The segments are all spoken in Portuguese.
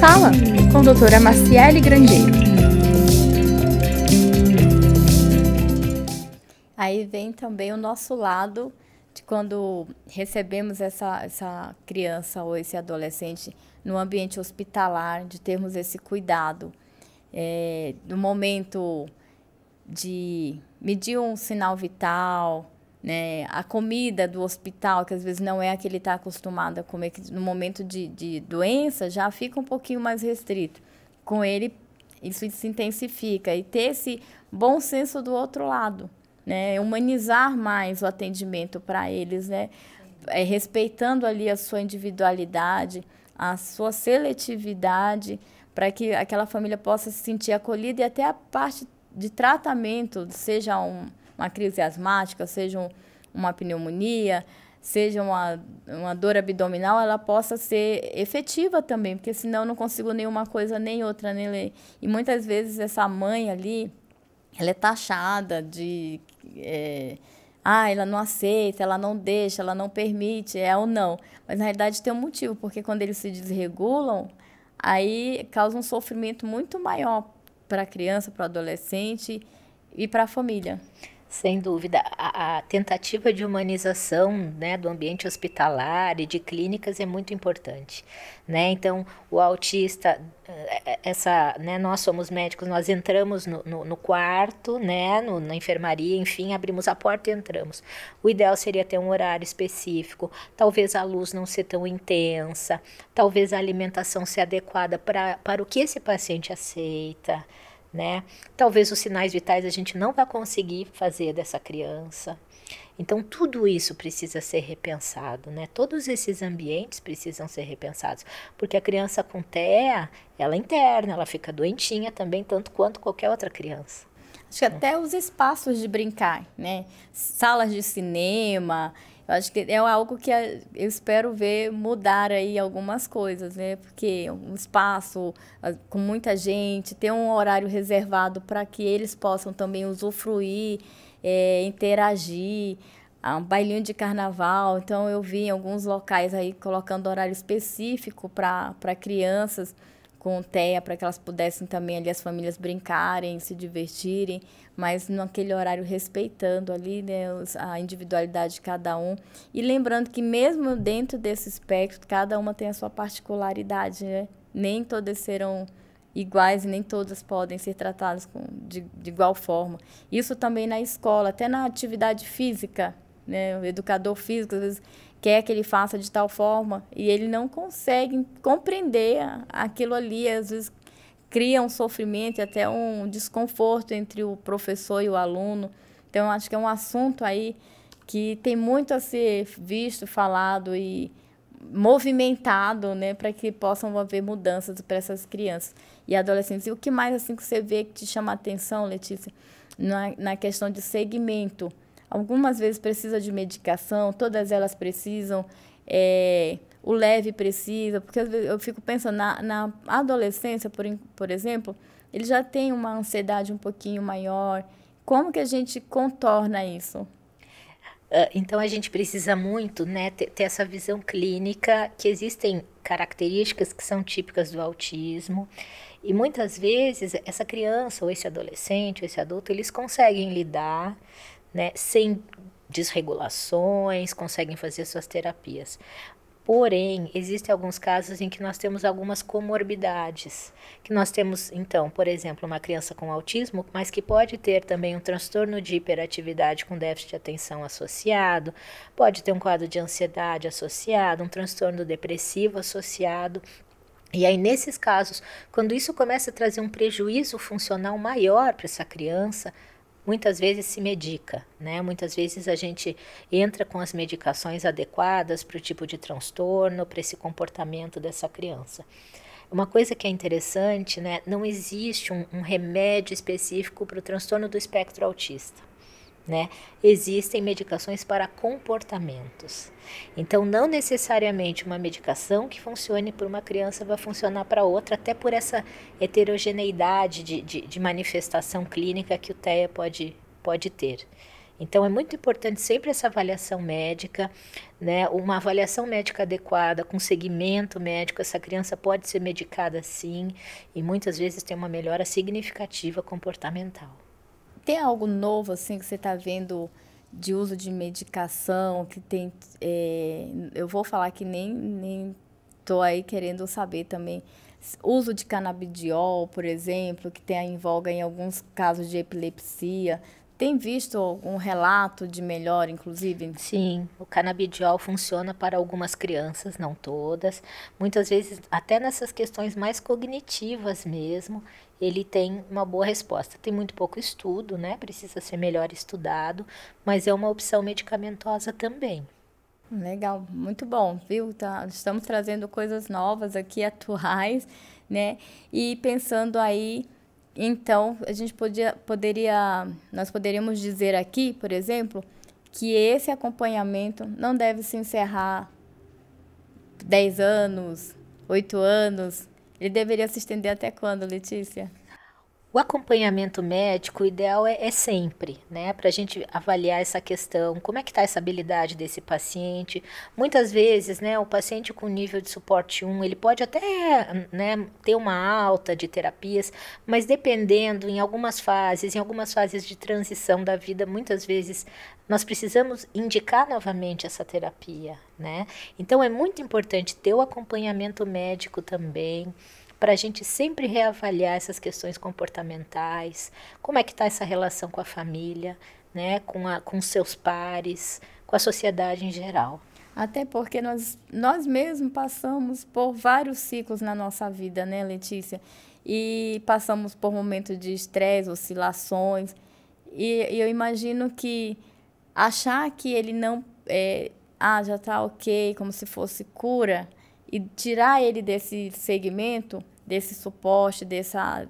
Sala, com a doutora Maciele Grangeiro. Aí vem também o nosso lado de quando recebemos essa criança ou esse adolescente no ambiente hospitalar, de termos esse cuidado. No momento de medir um sinal vital, né, a comida do hospital, que às vezes não é a que ele está acostumado a comer, que no momento de doença já fica um pouquinho mais restrito. Com ele, isso se intensifica. E ter esse bom senso do outro lado, né, humanizar mais o atendimento para eles, né, respeitando ali a sua individualidade, a sua seletividade, para que aquela família possa se sentir acolhida e até a parte de tratamento, seja uma crise asmática, seja uma pneumonia, seja uma dor abdominal, ela possa ser efetiva também, porque senão eu não consigo nenhuma coisa nem outra. E muitas vezes essa mãe ali, ela é taxada de... ela não aceita, ela não deixa, ela não permite, ou não. Mas, na realidade, tem um motivo, porque quando eles se desregulam, aí causa um sofrimento muito maior para a criança, para o adolescente e para a família. Sem dúvida, a tentativa de humanização, né, do ambiente hospitalar e de clínicas é muito importante, né? Então, o autista, né, nós somos médicos, nós entramos no quarto, né, na enfermaria, enfim, abrimos a porta e entramos. O ideal seria ter um horário específico, talvez a luz não ser tão intensa, talvez a alimentação ser adequada para o que esse paciente aceita, né? Talvez os sinais vitais a gente não vai conseguir fazer dessa criança. Então, tudo isso precisa ser repensado, né? Todos esses ambientes precisam ser repensados, porque a criança com TEA, ela interna, ela fica doentinha também, tanto quanto qualquer outra criança. Acho que até os espaços de brincar, né? Salas de cinema... Eu acho que é algo que eu espero ver mudar aí algumas coisas, né? Porque um espaço com muita gente, ter um horário reservado para que eles possam também usufruir, interagir, um bailinho de carnaval. Então, eu vi em alguns locais aí colocando horário específico para crianças com TEA, para que elas pudessem também ali as famílias brincarem, se divertirem, mas naquele horário respeitando ali, né, a individualidade de cada um. E lembrando que mesmo dentro desse espectro, cada uma tem a sua particularidade, né? Nem todas serão iguais e nem todas podem ser tratadas de igual forma. Isso também na escola, até na atividade física, né? O educador físico, às vezes, quer que ele faça de tal forma e ele não consegue compreender aquilo ali, às vezes cria um sofrimento e até um desconforto entre o professor e o aluno. Então, acho que é um assunto aí que tem muito a ser visto, falado e movimentado, né, para que possam haver mudanças para essas crianças e adolescentes. E o que mais assim que você vê que te chama a atenção, Letícia, na questão de segmento? Algumas vezes precisa de medicação, todas elas precisam, o leve precisa, porque às vezes eu fico pensando, na adolescência, por exemplo, ele já tem uma ansiedade um pouquinho maior. Como que a gente contorna isso? Então, a gente precisa muito, né, ter essa visão clínica, que existem características que são típicas do autismo, e muitas vezes essa criança, ou esse adolescente, ou esse adulto, eles conseguem lidar, né, sem desregulações, conseguem fazer suas terapias. Porém, existem alguns casos em que nós temos algumas comorbidades, que nós temos, então, por exemplo, uma criança com autismo, mas que pode ter também um transtorno de hiperatividade com déficit de atenção associado, pode ter um quadro de ansiedade associado, um transtorno depressivo associado. E aí, nesses casos, quando isso começa a trazer um prejuízo funcional maior para essa criança, muitas vezes se medica, né? Muitas vezes a gente entra com as medicações adequadas para o tipo de transtorno, para esse comportamento dessa criança. Uma coisa que é interessante, né? Não existe um remédio específico para o transtorno do espectro autista, né? Existem medicações para comportamentos. Então, não necessariamente uma medicação que funcione para uma criança vai funcionar para outra, até por essa heterogeneidade de manifestação clínica que o TEA pode ter. Então, é muito importante sempre essa avaliação médica, né? Uma avaliação médica adequada, com segmento médico. Essa criança pode ser medicada sim, e muitas vezes tem uma melhora significativa comportamental. Tem algo novo, assim, que você está vendo de uso de medicação, que tem... eu vou falar que nem estou aí querendo saber também. Uso de canabidiol, por exemplo, que tem em voga em alguns casos de epilepsia. Tem visto algum relato de melhora, inclusive? Sim, o canabidiol funciona para algumas crianças, não todas. Muitas vezes, até nessas questões mais cognitivas mesmo, ele tem uma boa resposta. Tem muito pouco estudo, né? Precisa ser melhor estudado, mas é uma opção medicamentosa também. Legal, muito bom, viu? Estamos trazendo coisas novas aqui, atuais, né? E pensando aí, então, nós poderíamos dizer aqui, por exemplo, que esse acompanhamento não deve se encerrar 10 anos, 8 anos. Ele deveria se estender até quando, Letícia? O acompanhamento médico, o ideal é sempre, né, para a gente avaliar essa questão, como é que está essa habilidade desse paciente. Muitas vezes, né, o paciente com nível de suporte 1, ele pode até, né, ter uma alta de terapias, mas dependendo, em algumas fases de transição da vida, muitas vezes nós precisamos indicar novamente essa terapia, né? Então é muito importante ter o acompanhamento médico também, para a gente sempre reavaliar essas questões comportamentais, como é que está essa relação com a família, né, com seus pares, com a sociedade em geral. Até porque nós mesmos passamos por vários ciclos na nossa vida, né, Letícia? E passamos por momentos de estresse, oscilações. E eu imagino que achar que ele não... já está ok, como se fosse cura, e tirar ele desse segmento, desse suporte, dessa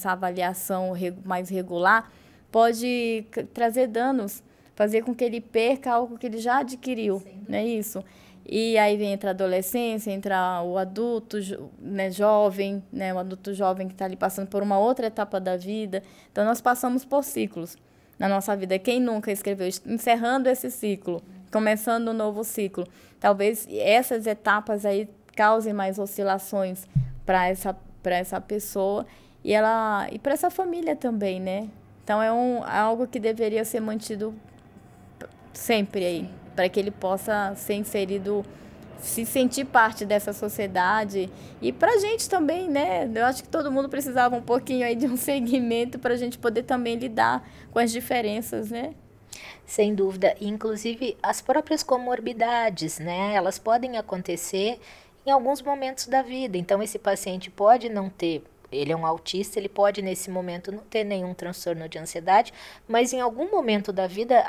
avaliação mais regular, pode trazer danos, fazer com que ele perca algo que ele já adquiriu, não é isso? E aí entra a adolescência, entra o adulto, né, jovem, né, o adulto jovem que está ali passando por uma outra etapa da vida. Então, nós passamos por ciclos na nossa vida. Quem nunca escreveu, encerrando esse ciclo, começando um novo ciclo? Talvez essas etapas aí causem mais oscilações para essa pessoa e para essa família também, né? Então, é algo que deveria ser mantido sempre aí, para que ele possa ser inserido, se sentir parte dessa sociedade. E para a gente também, né? Eu acho que todo mundo precisava um pouquinho aí de um segmento para a gente poder também lidar com as diferenças, né? Sem dúvida. Inclusive, as próprias comorbidades, né? Elas podem acontecer em alguns momentos da vida. Então, esse paciente pode não ter, ele é um autista, ele pode nesse momento não ter nenhum transtorno de ansiedade, mas em algum momento da vida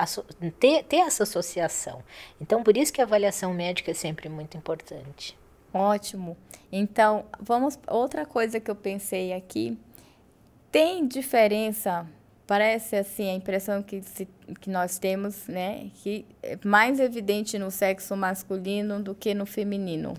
ter essa associação. Então, por isso que a avaliação médica é sempre muito importante. Ótimo. Então, outra coisa que eu pensei aqui, tem diferença, parece assim, a impressão que nós temos, né, que é mais evidente no sexo masculino do que no feminino.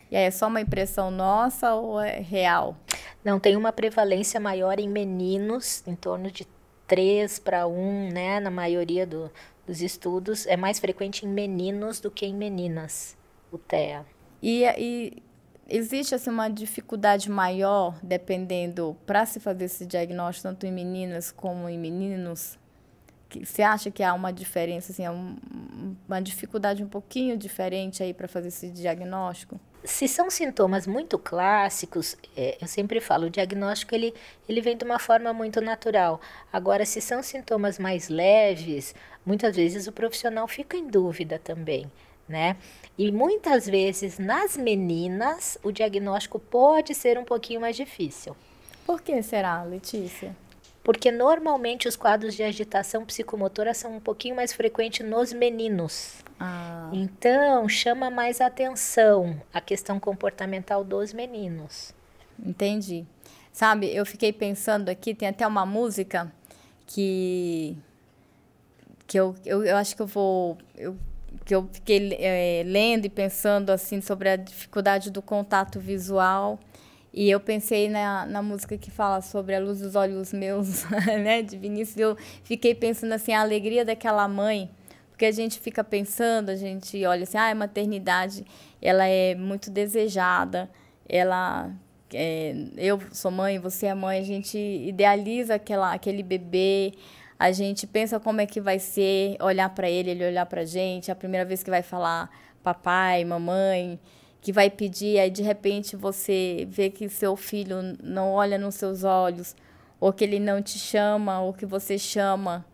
E aí, é só uma impressão nossa ou é real? Não, tem uma prevalência maior em meninos, em torno de 3:1, né? Na maioria dos estudos, é mais frequente em meninos do que em meninas, o TEA. E existe assim, uma dificuldade maior, dependendo, para se fazer esse diagnóstico, tanto em meninas como em meninos? Você acha que há uma diferença, assim, uma dificuldade um pouquinho diferente aí para fazer esse diagnóstico? Se são sintomas muito clássicos, eu sempre falo, o diagnóstico ele vem de uma forma muito natural. Agora, se são sintomas mais leves, muitas vezes o profissional fica em dúvida também, né? E muitas vezes nas meninas o diagnóstico pode ser um pouquinho mais difícil. Por que será, Letícia? Porque normalmente os quadros de agitação psicomotora são um pouquinho mais frequentes nos meninos. Então, chama mais atenção a questão comportamental dos meninos. Entendi. Sabe, eu fiquei pensando aqui, tem até uma música que eu acho que que eu fiquei lendo e pensando assim sobre a dificuldade do contato visual E eu pensei na música que fala sobre a luz dos olhos meus, né, de Vinícius. Eu fiquei pensando assim, a alegria daquela mãe, porque a gente fica pensando, a gente olha assim, a maternidade, ela é muito desejada, eu sou mãe, você é mãe, a gente idealiza aquele bebê, a gente pensa como é que vai ser, olhar para ele olhar para a gente, a primeira vez que vai falar papai, mamãe, que vai pedir, aí de repente você vê que seu filho não olha nos seus olhos, ou que ele não te chama, ou que você chama,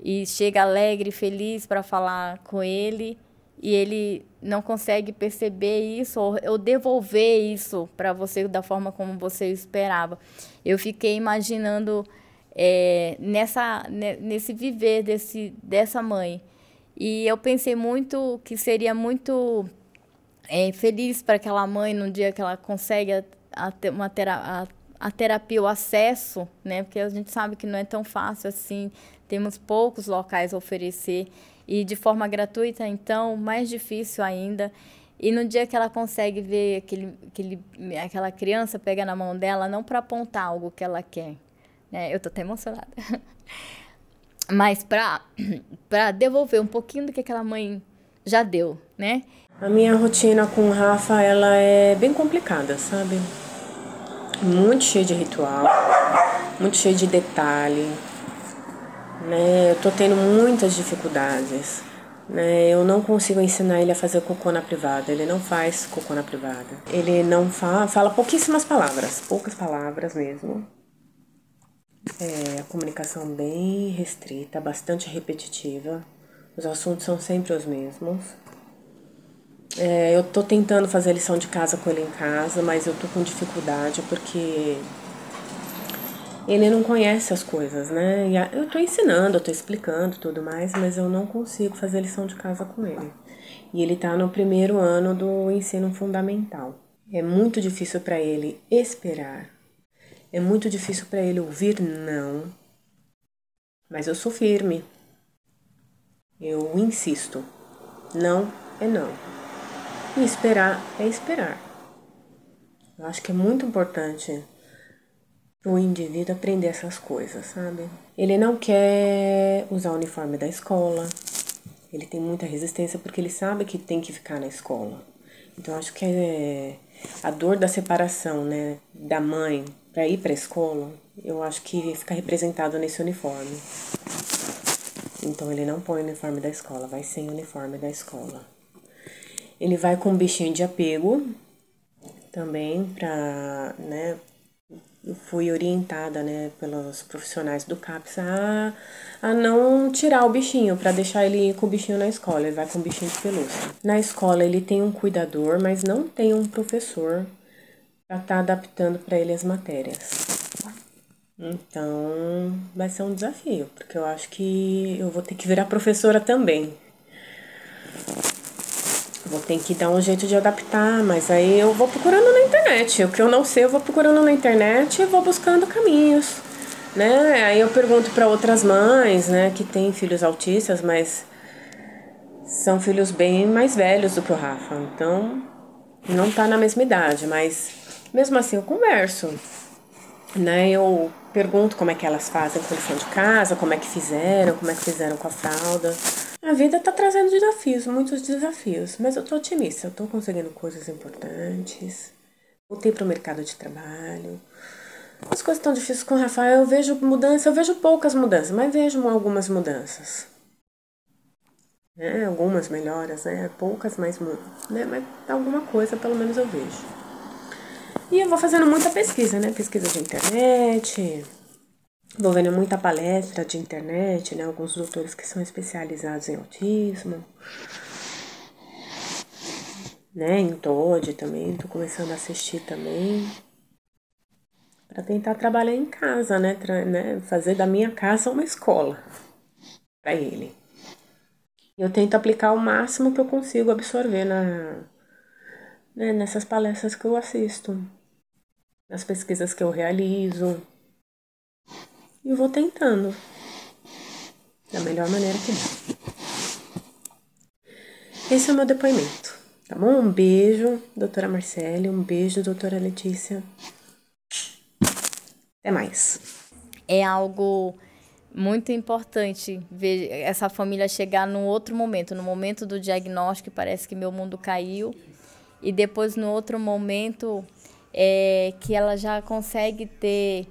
e chega alegre, feliz para falar com ele, e ele não consegue perceber isso, ou devolver isso para você da forma como você esperava. Eu fiquei imaginando nesse viver dessa mãe. E eu pensei muito que seria muito feliz para aquela mãe no dia que ela consegue a terapia, o acesso, né? Porque a gente sabe que não é tão fácil assim, temos poucos locais a oferecer e de forma gratuita, então, mais difícil ainda. E no dia que ela consegue ver aquela criança pega na mão dela, não para apontar algo que ela quer, né? Eu tô até emocionada. Mas para devolver um pouquinho do que aquela mãe já deu, né? A minha rotina com o Rafa, ela é bem complicada, sabe? Muito cheia de ritual, muito cheia de detalhe, né? Eu tô tendo muitas dificuldades, né? Eu não consigo ensinar ele a fazer cocô na privada, ele não faz cocô na privada. Ele não fala pouquíssimas palavras, poucas palavras mesmo. A comunicação bem restrita, bastante repetitiva, os assuntos são sempre os mesmos. Eu tô tentando fazer lição de casa com ele em casa, mas eu tô com dificuldade porque ele não conhece as coisas, né? E eu tô ensinando, eu tô explicando tudo mais, mas eu não consigo fazer lição de casa com ele. E ele tá no primeiro ano do ensino fundamental. É muito difícil para ele esperar. É muito difícil para ele ouvir não. Mas eu sou firme. Eu insisto. Não é não. E esperar é esperar. Eu acho que é muito importante para o indivíduo aprender essas coisas, sabe? Ele não quer usar o uniforme da escola. Ele tem muita resistência porque ele sabe que tem que ficar na escola. Então, acho que a dor da separação, né, da mãe para ir para a escola, eu acho que fica representado nesse uniforme. Então, ele não põe o uniforme da escola, vai sem o uniforme da escola. Ele vai com um bichinho de apego também para, né, eu fui orientada, né, pelos profissionais do CAPS a não tirar o bichinho, para deixar ele ir com o bichinho na escola. Ele vai com o bichinho de pelúcia. Na escola ele tem um cuidador, mas não tem um professor para estar adaptando para ele as matérias. Então vai ser um desafio, porque eu acho que eu vou ter que virar professora também. Vou ter que dar um jeito de adaptar, mas aí eu vou procurando na internet. O que eu não sei, eu vou procurando na internet e vou buscando caminhos, né? Aí eu pergunto para outras mães, né, que têm filhos autistas, mas são filhos bem mais velhos do que o Rafa. Então, não tá na mesma idade, mas mesmo assim eu converso, né? Eu pergunto como é que elas fazem com lição de casa, como é que fizeram com a fralda. A vida tá trazendo desafios, muitos desafios, mas eu tô otimista, eu tô conseguindo coisas importantes, voltei pro mercado de trabalho. As coisas estão difíceis com o Rafael, eu vejo mudança, eu vejo poucas mudanças, mas vejo algumas mudanças. Algumas melhoras, poucas, mas alguma coisa pelo menos eu vejo. E eu vou fazendo muita pesquisa, pesquisa de internet, vou vendo muita palestra de internet, alguns doutores que são especializados em autismo, em TOD também, tô começando a assistir também, para tentar trabalhar em casa, fazer da minha casa uma escola para ele. Eu tento aplicar o máximo que eu consigo absorver nessas palestras que eu assisto, nas pesquisas que eu realizo. E eu vou tentando da melhor maneira que dá. Esse é o meu depoimento, tá bom? Um beijo, doutora Marcele, um beijo, doutora Letícia. Até mais. É algo muito importante ver essa família chegar num outro momento, no momento do diagnóstico, parece que meu mundo caiu, e depois no outro momento que ela já consegue ter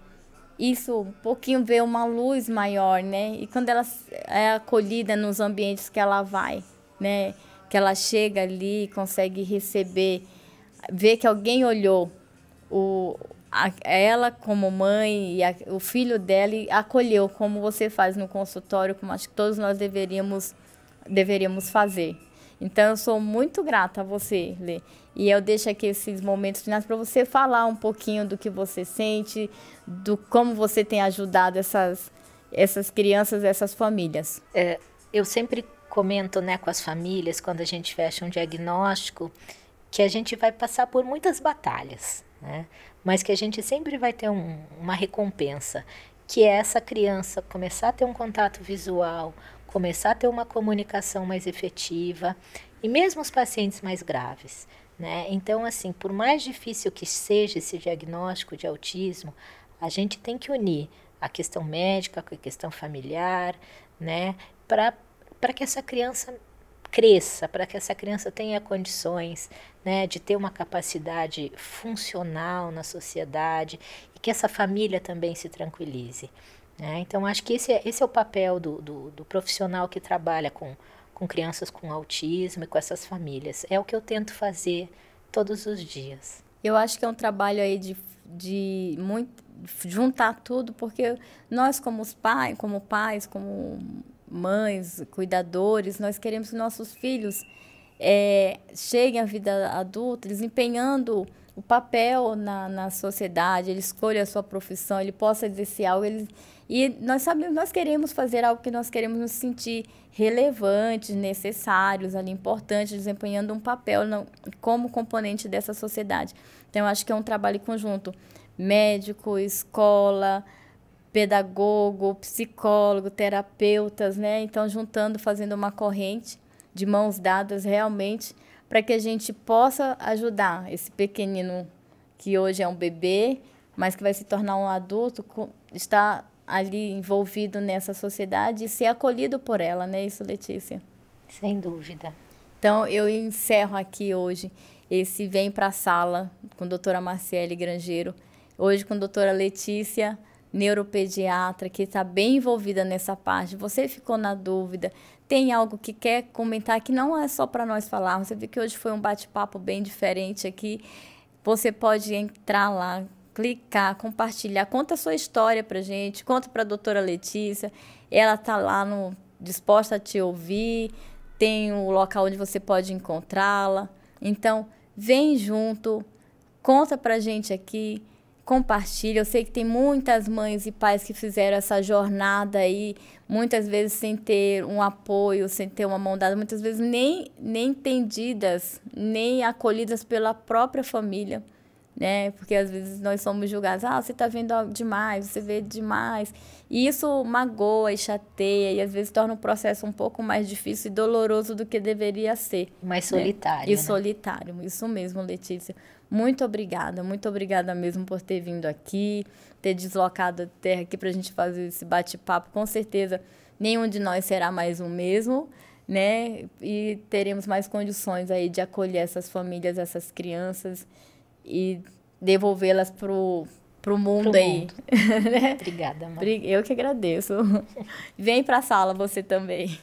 isso, um pouquinho, ver uma luz maior, né? E quando ela é acolhida nos ambientes que ela vai, né? Que ela chega ali, consegue receber, ver que alguém olhou ela como mãe e o filho dela e acolheu, como você faz no consultório, como acho que todos nós deveríamos fazer. Então, eu sou muito grata a você, Lê. E eu deixo aqui esses momentos finais para você falar um pouquinho do que você sente, do como você tem ajudado essas crianças, essas famílias. Eu sempre comento, né, com as famílias, quando a gente fecha um diagnóstico, que a gente vai passar por muitas batalhas, né? Mas que a gente sempre vai ter uma recompensa, que é essa criança começar a ter um contato visual, começar a ter uma comunicação mais efetiva, e mesmo os pacientes mais graves, né? Então, assim, por mais difícil que seja esse diagnóstico de autismo, a gente tem que unir a questão médica com a questão familiar, né? Para que essa criança cresça, para que essa criança tenha condições, né, de ter uma capacidade funcional na sociedade e que essa família também se tranquilize, né? Então, acho que esse é o papel do profissional que trabalha com crianças com autismo e com essas famílias. É o que eu tento fazer todos os dias. Eu acho que é um trabalho aí de muito, juntar tudo, porque nós como pais, como mães, cuidadores, nós queremos que nossos filhos cheguem à vida adulta desempenhando o papel na sociedade, ele escolha a sua profissão, ele possa exercer algo, e nós queremos fazer algo que nós queremos nos sentir relevantes, necessários, ali, importantes, desempenhando um papel como componente dessa sociedade. Então, eu acho que é um trabalho conjunto, médico, escola, pedagogo, psicólogo, terapeutas, né? Então, juntando, fazendo uma corrente de mãos dadas realmente, para que a gente possa ajudar esse pequenino que hoje é um bebê, mas que vai se tornar um adulto, está ali envolvido nessa sociedade e ser acolhido por ela, né? Isso, Letícia? Sem dúvida. Então, eu encerro aqui hoje esse Vem para a Sala com a doutora Marciele Grangeiro, hoje com a doutora Letícia, neuropediatra, que está bem envolvida nessa parte. Você ficou na dúvida, tem algo que quer comentar, que não é só para nós falarmos, você viu que hoje foi um bate-papo bem diferente aqui, você pode entrar lá, clicar, compartilhar, conta a sua história para a gente, conta para a doutora Letícia, ela está lá disposta a te ouvir, tem o local onde você pode encontrá-la. Então, vem junto, conta para a gente aqui, compartilha. Eu sei que tem muitas mães e pais que fizeram essa jornada aí, muitas vezes sem ter um apoio, sem ter uma mão dada, muitas vezes nem entendidas, nem acolhidas pela própria família, né? Porque às vezes nós somos julgados, você está vendo algo demais, você vê demais. E isso magoa e chateia e às vezes torna o processo um pouco mais difícil e doloroso do que deveria ser. Mais solitário, né? E né? solitário, isso mesmo, Letícia. Muito obrigada mesmo por ter vindo aqui, ter deslocado a terra aqui para a gente fazer esse bate-papo. Com certeza, nenhum de nós será mais o mesmo, né? E teremos mais condições aí de acolher essas famílias, essas crianças e devolvê-las pro mundo aí. Obrigada, mãe. Eu que agradeço. Vem para a sala você também.